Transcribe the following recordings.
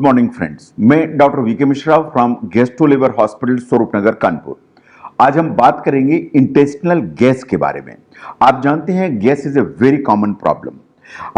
Morning friends, मैं doctor V K Mishra from gastro liver hospital Swaroop Nagar Kanpur. आज हम बात करेंगे इंटेस्टिनल गैस के बारे में। आप जानते हैं gas is a very common problem.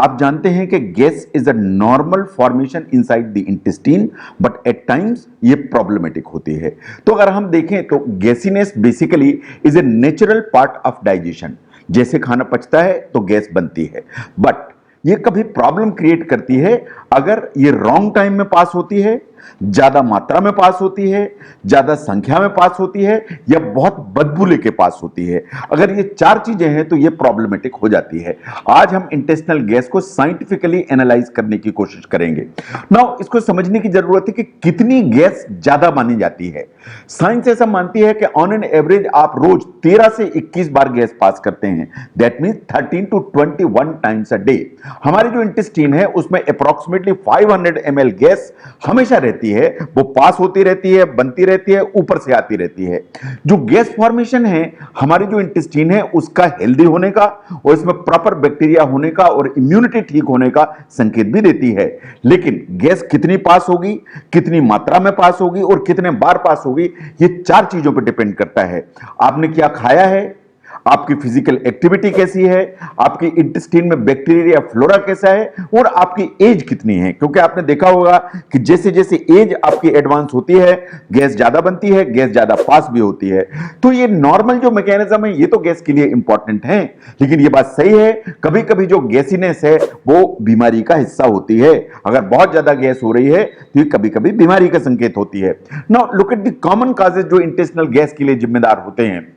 आप जानते हैं कि gas is a normal formation inside the intestine, but at times ये प्रॉब्लमेटिक होती है। तो अगर हम देखें तो gassiness basically is a natural part of digestion. जैसे खाना पचता है तो गैस बनती है, बट ये कभी प्रॉब्लम क्रिएट करती है अगर ये रॉन्ग टाइम में पास होती है, ज्यादा मात्रा में पास होती है, ज्यादा संख्या में पास होती है, या बहुत बदबू लेके पास होती है। अगर ये चार चीजें हैं तो ये प्रॉब्लमेटिक हो जाती है। आज हम इंटेस्टिनल गैस को साइंटिफिकली एनालाइज करने की कोशिश करेंगे। नाउ इसको समझने की जरूरत है कि कितनी गैस ज्यादा मानी जाती है। साइंस ऐसा मानती है कि ऑन एन एवरेज आप रोज 13 से 21 बार गैस पास करते हैं। That means 13 to 21 times a day. हमारी जो इंटेस्टाइन है उसमें अप्रोक्सीमेटली 500 ml गैस हमेशा रहती है, वो पास होती रहती है, बनती रहती है, ऊपर से आती रहती है। जो गैस फॉर्मेशन है हमारी जो इंटेस्टाइन है उसका हेल्दी होने का और इसमें प्रॉपर बैक्टीरिया होने का और इम्यूनिटी ठीक होने का संकेत भी देती है। लेकिन गैस कितनी पास होगी, कितनी मात्रा में पास होगी और कितने बार पास होगी, ये चार चीजों पर डिपेंड करता है। आपने क्या खाया है, आपकी फिजिकल एक्टिविटी कैसी है, आपकी इंटेस्टाइन में बैक्टीरिया फ्लोरा कैसा है, और आपकी एज कितनी है। क्योंकि आपने देखा होगा कि जैसे जैसे एज आपकी एडवांस होती है गैस ज्यादा बनती है, गैस ज्यादा पास भी होती है। तो ये नॉर्मल जो मैकेनिज्म है ये तो गैस के लिए इंपॉर्टेंट है, लेकिन ये बात सही है कभी कभी जो गैसीनेस है वो बीमारी का हिस्सा होती है। अगर बहुत ज्यादा गैस हो रही है तो ये कभी कभी बीमारी का संकेत होती है। Now look at the common causes जो इंटेस्टिनल गैस के लिए जिम्मेदार होते हैं।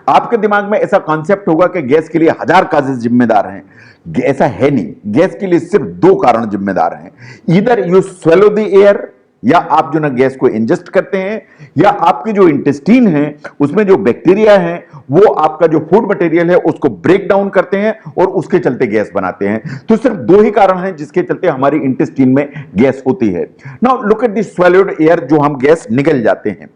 आपके दिमाग में ऐसा कॉन्सेप्ट होगा कि गैस के लिए 1000 काजेज जिम्मेदार हैं। ऐसा है नहीं, गैस के लिए सिर्फ 2 कारण जिम्मेदार हैं। इधर यू स्वेलो द एयर, या आप जो ना गैस को इंजेस्ट करते हैं, या आपकी जो इंटेस्टाइन है उसमें जो बैक्टीरिया है वो आपका जो फूड मटेरियल है उसको ब्रेक डाउन करते हैं और उसके चलते गैस बनाते हैं। तो सिर्फ 2 ही कारण हैं जिसके चलते हमारी इंटेस्टाइन में गैस होती है। Now look at the swallowed air, जो हम गैस निकल जाते हैं।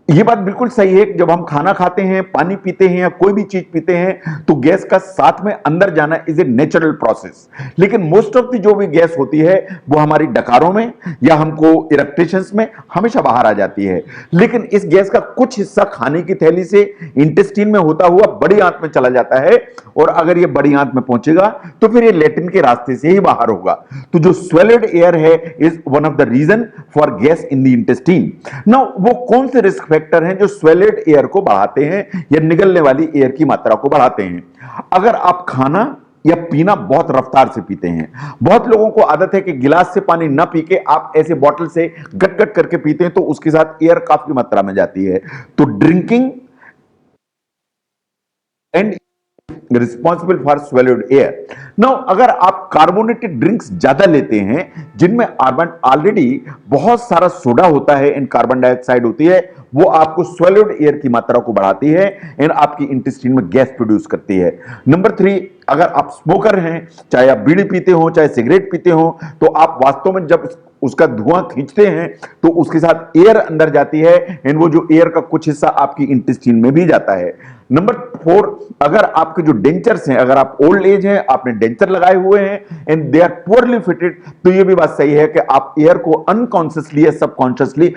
ये बात बिल्कुल सही है कि जब हम खाना खाते हैं, पानी पीते हैं या कोई भी चीज पीते हैं तो गैस का साथ में अंदर जाना इज ए नेचुरल प्रोसेस। लेकिन मोस्ट ऑफ द जो भी गैस होती है वो हमारी डकारों में या हमको इरेक्टेशंस में हमेशा बाहर आ जाती है। लेकिन इस गैस का कुछ हिस्सा खाने की थैली से इंटेस्टाइन में होता हुआ बड़ी आंत में चला जाता है, और अगर ये बड़ी आंत में पहुंचेगा तो फिर ये लेटिन के रास्ते से ही बाहर होगा। तो जो स्वेल्ड एयर है is one of the reason for gas in the intestine. Now वो कौन से रिस्क फैक्टर हैं जो स्वेल्ड एयर को बढ़ाते हैं या निकलने वाली एयर की मात्रा को बढ़ाते हैं? अगर आप खाना या पीना बहुत रफ्तार से पीते हैं, बहुत लोगों को आदत है कि गिलास से पानी ना पी के आप ऐसे बॉटल से गट गट करके पीते हैं, तो उसके साथ एयर काफी मात्रा में जाती है। तो drinking and responsible for swelled air. Now अगर आप कार्बोनेटेड ड्रिंक्स ज्यादा लेते हैं जिनमें ऑलरेडी बहुत सारा सोडा होता है एंड कार्बन डाइऑक्साइड होती है, वो आपको स्वेल्ड एयर की मात्रा को बढ़ाती है एंड आपकी इंटेस्टाइन में गैस प्रोड्यूस करती है। नंबर 3, अगर आप स्मोकर हैं, चाहे आप बीड़ी पीते हो चाहे सिगरेट पीते हो, तो आप वास्तव में जब उसका धुआं खींचते हैं तो उसके साथ एयर अंदर जाती है एंड वो जो एयर का कुछ हिस्सा आपकी इंटेस्टाइन में भी जाता है। नंबर 4, अगर आपके जो डेंचर्स हैं, अगर आप ओल्ड एज हैं, आपने डेंचर लगाए हुए हैं and they are poorly fitted, तो ये भी बात सही है कि आप एयर को अनकॉन्शियसली या सबकॉन्शियसली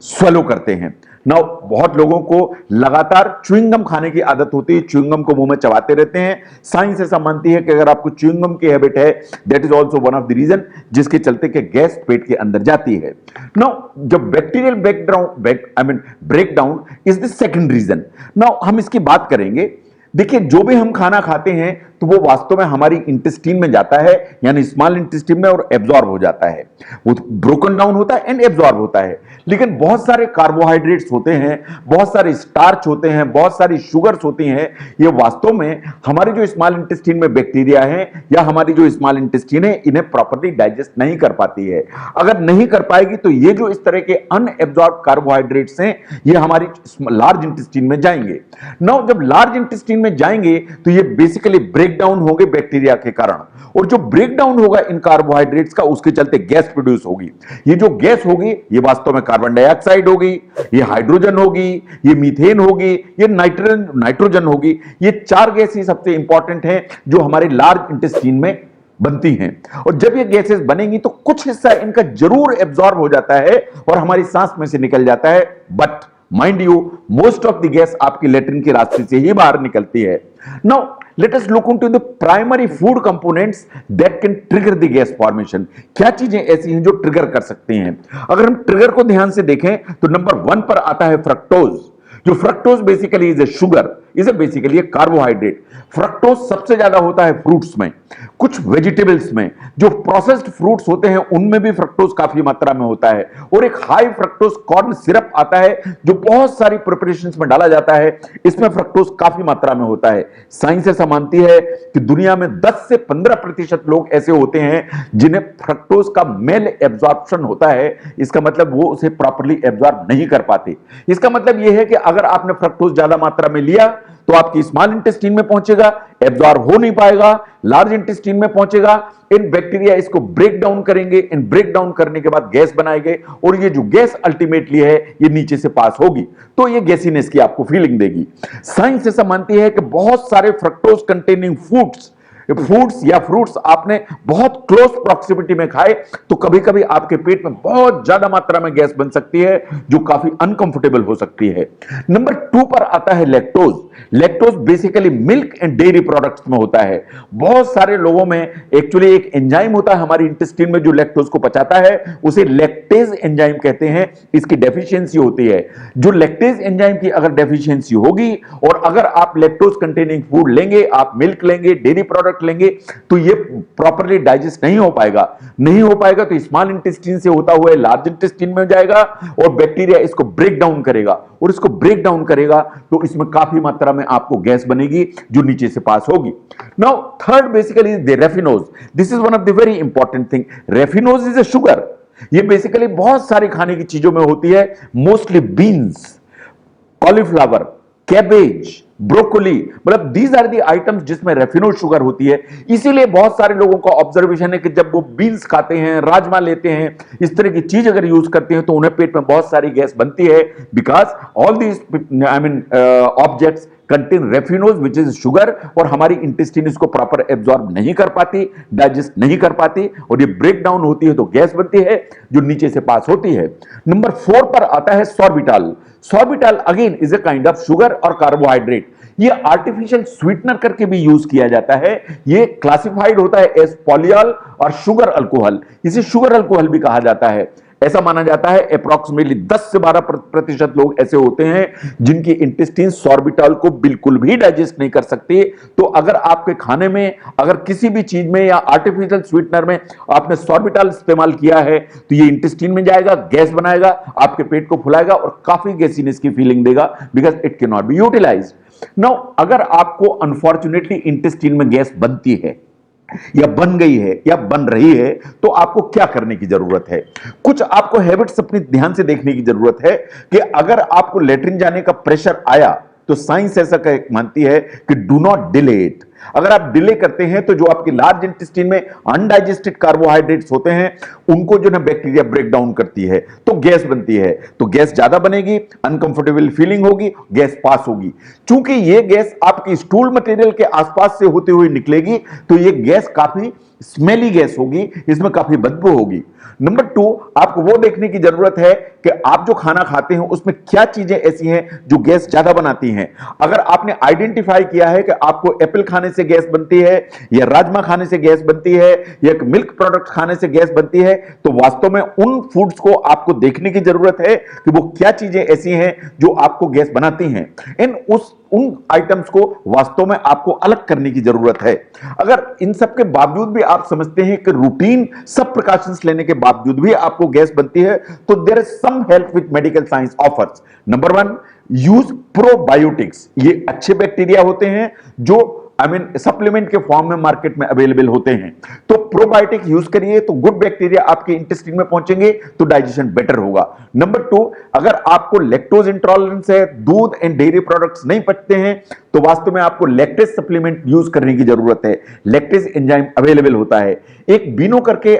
स्वेलो करते हैं। नाउ बहुत लोगों को लगातार च्युइंगम खाने की आदत होती है, च्युइंगम को मुंह में चबाते रहते हैं। साइंस ऐसा मानती है कि अगर आपको च्युइंगम की हैबिट है, that is also one of the reason जिसके चलते कि गैस पेट के अंदर जाती है। नाउ जब bacterial breakdown is the second reason. Now हम इसकी बात करेंगे। देखिए, जो भी हम खाना खाते हैं तो वो वास्तव में हमारी इंटेस्टाइन में जाता है, यानी स्मॉल इंटेस्टाइन में, और एब्जॉर्ब हो जाता है। वो ब्रोकन डाउन होता है एंड एब्जॉर्ब होता है। लेकिन बहुत सारे कार्बोहाइड्रेट्स होते हैं, बहुत सारे स्टार्च होते हैं, बहुत सारी शुगर्स होती हैं, ये वास्तव में हमारी जो स्मॉल इंटेस्टाइन में बैक्टीरिया है या हमारी जो स्मॉल इंटेस्टाइन है इन्हें प्रॉपर्ली डाइजेस्ट नहीं कर पाती है। अगर नहीं कर पाएगी तो ये जो इस तरह के अनएब्जॉर्ब कार्बोहाइड्रेट्स हैं ये हमारी लार्ज इंटेस्टाइन में जाएंगे। नाउ जब लार्ज इंटेस्टाइन में जाएंगे तो ये बेसिकली ब्रेक डाउन होंगे बैक्टीरिया के कारण, और जो ब्रेक डाउन होगा इन कार्बोहाइड्रेट्स का उसके चलते गैस प्रोड्यूस होगी। ये जो गैस होगी ये वास्तव में कार्बन डाइऑक्साइड होगी, ये हाइड्रोजन होगी, ये मीथेन होगी, ये नाइट्रोजन होगी। ये 4 गैस ही सबसे इंपॉर्टेंट हैं जो हमारे लार्ज इंटेस्टाइन में बनती हैं। और जब ये गैसेस बनेंगी तो कुछ हिस्सा इनका जरूर एब्जॉर्ब हो जाता है और हमारी सांस में से निकल जाता है, but mind you most of the gas आपकी लेट्रिन के रास्ते से ही बाहर निकलती है। Now let us look into the primary food components that can trigger the gas formation. क्या चीजें ऐसी हैं जो ट्रिगर कर सकती हैं? अगर हम ट्रिगर को ध्यान से देखें तो नंबर 1 पर आता है फ्रक्टोज। जो fructose basically is A sugar, is a basically A carbohydrate. Fructose सबसे ज्यादा होता है फ्रूट्स में, कुछ वेजिटेबल्स में। जो प्रोसेस्ड फ्रूट्स होते हैं उनमें भी फ्रक्टोज काफी मात्रा में होता है। और एक हाई फ्रक्टोज कॉर्न सिरप आता है जो बहुत सारी प्रिपरेशंस में डाला जाता है, इसमें फ्रक्टोज काफी मात्रा में होता है। साइंस ऐसा मानती है कि दुनिया में 10 से 15% लोग ऐसे होते हैं जिन्हें फ्रक्टोज का मेल एब्जॉर्प्शन होता है। इसका मतलब वो उसे प्रॉपर्ली एब्जॉर्ब नहीं कर पाते। इसका मतलब यह है कि अगर आपने फ्रक्टोज ज्यादा मात्रा में लिया तो आपकी स्मॉल इंटेस्टीन में पहुंचेगा, एब्जॉर्ब हो नहीं पाएगा, लार्ज इंटेस्टीन में पहुंचेगा। इन बैक्टीरिया इसको ब्रेक डाउन करेंगे, इन ब्रेक डाउन करने के बाद गैस बनाएंगे और ये जो गैस अल्टीमेटली है ये नीचे से पास होगी तो ये गैसीनेस की आपको फीलिंग देगी। साइंस ऐसा मानती है कि बहुत सारे फ्रक्टोज कंटेनिंग फूड्स या फ्रूट्स आपने बहुत क्लोज प्रॉक्सिमिटी में खाए तो कभी कभी आपके पेट में बहुत ज्यादा मात्रा में गैस बन सकती है जो काफी अनकंफर्टेबल हो सकती है। नंबर 2 पर आता है lactose. Lactose basically milk and dairy products में होता है। बहुत सारे लोगों में एक्चुअली एक एंजाइम होता है हमारी इंटेस्टाइन में जो लैक्टोज को पचाता है, उसे लैक्टेज एंजाइम कहते हैं। इसकी डेफिशिएंसी होती है। जो लैक्टेज एंजाइम की अगर डेफिशिएंसी होगी और अगर आप लैक्टोज कंटेनिंग फूड लेंगे, आप मिल्क लेंगे, डेयरी प्रोडक्ट लेंगे, तो ये प्रॉपर्ली डाइजेस्ट नहीं हो पाएगा तो स्मॉल इंटेस्टाइन से होता हुआ लार्ज इंटेस्टाइन में जाएगा और बैक्टीरिया इसको ब्रेक डाउन करेगा और इसको ब्रेक डाउन करेगा तो इसमें काफी मात्रा में आपको गैस बनेगी जो नीचे से पास होगी। Now third basically is the raffinose. This is one of the very important thing. Raffinose is a sugar. ये बेसिकली बहुत सारी खाने की चीजों में होती है, mostly beans, cauliflower, cabbage, broccoli, मतलब दीज आर दी आइटम्स जिसमें रेफिनोज शुगर होती है। इसीलिए बहुत सारे लोगों का ऑब्जर्वेशन है कि जब वो बीन्स खाते हैं, राजमा लेते हैं, इस तरह की चीज अगर यूज करते हैं तो उन्हें पेट में बहुत सारी गैस बनती है, because all these objects contain raffinose which is sugar और हमारी इंटेस्टाइन इसको प्रॉपर एब्जॉर्ब नहीं कर पाती, डाइजेस्ट नहीं कर पाती और ये ब्रेक डाउन होती है तो गैस बनती है जो नीचे से पास होती है। नंबर 4 पर आता है sorbitol. Sorbitol again is a kind of sugar और कार्बोहाइड्रेट। ये आर्टिफिशियल स्वीटनर करके भी यूज किया जाता है। ये क्लासिफाइड होता है एज पॉलियल और शुगर अल्कोहल। इसे शुगर अल्कोहल भी कहा जाता है। ऐसा माना जाता है अप्रॉक्सीमेटली 10 से 12% लोग ऐसे होते हैं जिनकी इंटेस्टाइन सॉर्बिटॉल को बिल्कुल भी डाइजेस्ट नहीं कर सकती। तो अगर आपके खाने में, अगर किसी भी चीज में या आर्टिफिशियल स्वीटनर में आपने सॉर्बिटॉल इस्तेमाल किया है तो ये इंटेस्टाइन में जाएगा, गैस बनाएगा, आपके पेट को फुलाएगा और काफी गैसीनेस की फीलिंग देगा, because it can not be utilized. Now अगर आपको अनफॉर्चुनेटली इंटेस्टाइन में गैस बनती है या बन गई है या बन रही है तो आपको क्या करने की जरूरत है? कुछ आपको हैबिट्स अपनी ध्यान से देखने की जरूरत है कि अगर आपको लेटरिन जाने का प्रेशर आया तो साइंस ऐसा मानती है कि डू नॉट डिले इट। अगर आप डिले करते हैं तो जो आपके लार्ज इंटेस्टाइन में अनडाइजेस्टेड कार्बोहाइड्रेट्स होते हैं उनको जो ना बैक्टीरिया ब्रेक डाउन करती है तो गैस बनती है, तो गैस ज्यादा बनेगी, अनकंफर्टेबल फीलिंग होगी, गैस पास होगी। चूंकि ये गैस आपकी स्टूल मटेरियल के आसपास से होते हुए निकलेगी तो ये गैस काफी स्मेली गैस होगी, इसमें काफी बदबू होगी। नंबर 2, आपको वो देखने की जरूरत है कि आप जो खाना खाते हैं उसमें क्या चीजें ऐसी हैं जो गैस ज्यादा बनाती हैं। अगर आपने आइडेंटिफाई किया है कि आपको एप्पल खाने से गैस बनती है या राजमा खाने से गैस बनती है या मिल्क प्रोडक्ट खाने से गैस बनती है तो वास्तव में उन फूड्स को आपको देखने की जरूरत है कि वो क्या चीजें ऐसी हैं जो आपको गैस बनाती हैं। उन आइटम्स को वास्तव में आपको अलग करने की जरूरत है। अगर इन सब के बावजूद भी आप समझते हैं कि रूटीन सब प्रिकॉशंस लेने के बावजूद भी आपको गैस बनती है तो there is some help with medical science offers. Number 1, use probiotics. ये अच्छे बैक्टीरिया होते हैं जो सप्लीमेंट के फॉर्म में मार्केट में अवेलेबल होते हैं, तो प्रोबायोटिक यूज करिए तो गुड बैक्टीरिया आपके इंटेस्टाइन में पहुंचेंगे तो डाइजेशन बेटर होगा। नंबर 2, अगर आपको लैक्टोज इंटॉलरेंस है, दूध एंड डेयरी प्रोडक्ट्स नहीं पचते हैं तो वास्तव में आपको लैक्टेज सप्लीमेंट यूज करने की जरूरत है। लैक्टेज एंजाइम अवेलेबल होता है। एक बीनो करके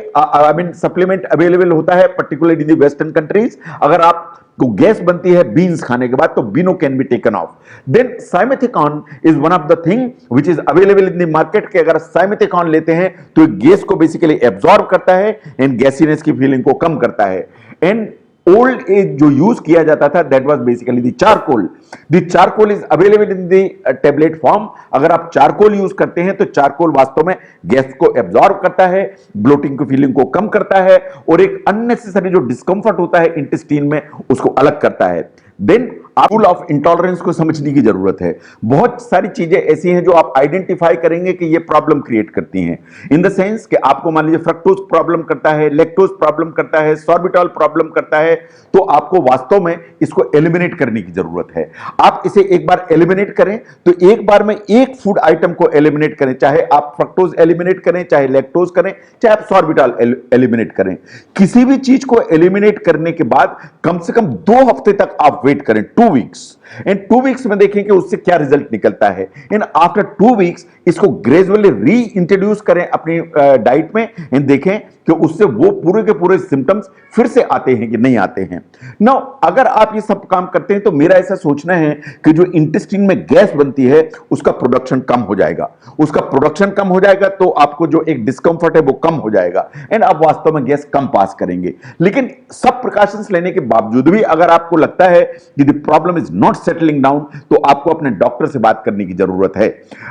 सप्लीमेंट अवेलेबल होता है particularly in the western countries. अगर आप तो गैस बनती है बीन्स खाने के बाद, तो Beano can be taken off. Then simethicone is one of the thing which is available in the market के अगर साइमेथिकॉन लेते हैं तो गैस को बेसिकली एब्जॉर्ब करता है एंड गैसीनेस की फीलिंग को कम करता है। एंड ओल्ड एज जो यूज किया जाता था that was basically the charcoal. The charcoal is available in the tablet form. अगर आप चारकोल यूज करते हैं तो चारकोल वास्तव में गैस को एब्जॉर्ब करता है, ब्लोटिंग की फीलिंग को कम करता है और एक अननेसेसरी जो डिस्कंफर्ट होता है इंटेस्टाइन में उसको अलग करता है। देन रूल ऑफ इंटॉलरेंस को समझने की जरूरत है। बहुत सारी चीजें ऐसी हैं जो आप आइडेंटिफाई करेंगे कि ये प्रॉब्लम क्रिएट करती हैं, इन द सेंस कि आपको मान लीजिए फ्रक्टोज प्रॉब्लम करता है, लैक्टोज प्रॉब्लम करता है, सॉर्बिटॉल प्रॉब्लम करता है, तो आपको वास्तव में इसको एलिमिनेट करने की जरूरत है। आप इसे एक बार एलिमिनेट करें तो एक बार में एक फूड आइटम को एलिमिनेट करें, चाहे आप फ्रक्टोज एलिमिनेट करें, चाहे लैक्टोज करें, चाहे आप सॉर्बिटॉल एलिमिनेट करें। किसी भी चीज को एलिमिनेट करने के बाद कम से कम 2 हफ्ते तक आप वेट करें, 2 वीक्स। इन 2 वीक्स में देखें कि उससे क्या रिजल्ट निकलता है। इन आफ्टर 2 वीक्स इसको ग्रेजुअली री इंट्रोड्यूस करें अपनी डाइट में एंड देखें कि उससे वो पूरे के पूरे सिम्टम्स फिर से आते हैं कि नहीं आते हैं। नाउ अगर आप ये सब काम करते हैं तो मेरा ऐसा सोचना है कि जो इंटेस्टाइन में गैस बनती है उसका प्रोडक्शन कम हो जाएगा। उसका प्रोडक्शन कम हो जाएगा तो आपको जो एक डिस्कंफर्ट है वो कम हो जाएगा एंड आप वास्तव में गैस कम पास करेंगे। लेकिन सब प्रिकॉशंस लेने के बावजूद भी अगर आपको लगता है कि the problem is not settling down तो आपको अपने डॉक्टर से बात करने की जरूरत है।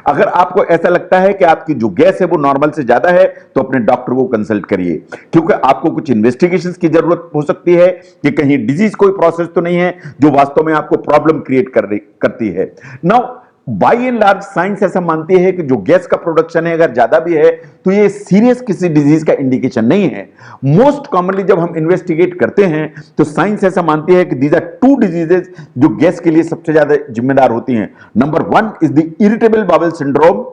अगर आपको ऐसा लगता है कि आपकी जो गैस है वो नॉर्मल से ज्यादा है तो अपने डॉक्टर को कंसल्ट करिए, क्योंकि आपको कुछ इन्वेस्टिगेशंस की जरूरत हो सकती है कि कहीं डिजीज कोई प्रोसेस तो नहीं है जो वास्तव में आपको प्रॉब्लम क्रिएट करती है। Now by and large science ऐसा मानती है कि जो गैस का प्रोडक्शन है अगर ज्यादा भी है तो ये सीरियस किसी डिजीज का इंडिकेशन नहीं है। मोस्ट कॉमनली जब हम इन्वेस्टिगेट करते हैं तो साइंस ऐसा मानती है कि दीज आर 2 डिजीजेस जो गैस के लिए सबसे ज्यादा जिम्मेदार होती हैं। Number 1 is the irritable bowel syndrome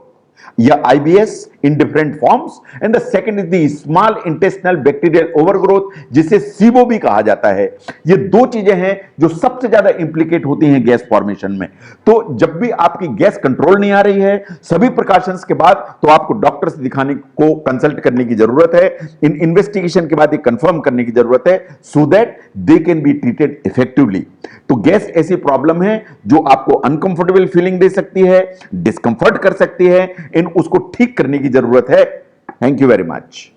या IBS in different forms and the second is the small intestinal bacterial overgrowth जिसे SIBO भी कहा जाता है। ये 2 चीजें हैं जो सबसे ज्यादा इंप्लीकेट होती हैं गैस फॉर्मेशन में। तो जब भी आपकी गैस कंट्रोल नहीं आ रही है सभी प्रिकॉशंस के बाद तो आपको डॉक्टर से दिखाने को कंसल्ट करने की जरूरत है। इन इन्वेस्टिगेशन के बाद ये कंफर्म करने की जरूरत है so that they can be treated effectively. तो गैस ऐसी प्रॉब्लम है जो आपको अनकंफर्टेबल फीलिंग दे सकती है, डिस्कंफर्ट कर सकती है, इन उसको ठीक करने की जरूरत है। Thank you very much.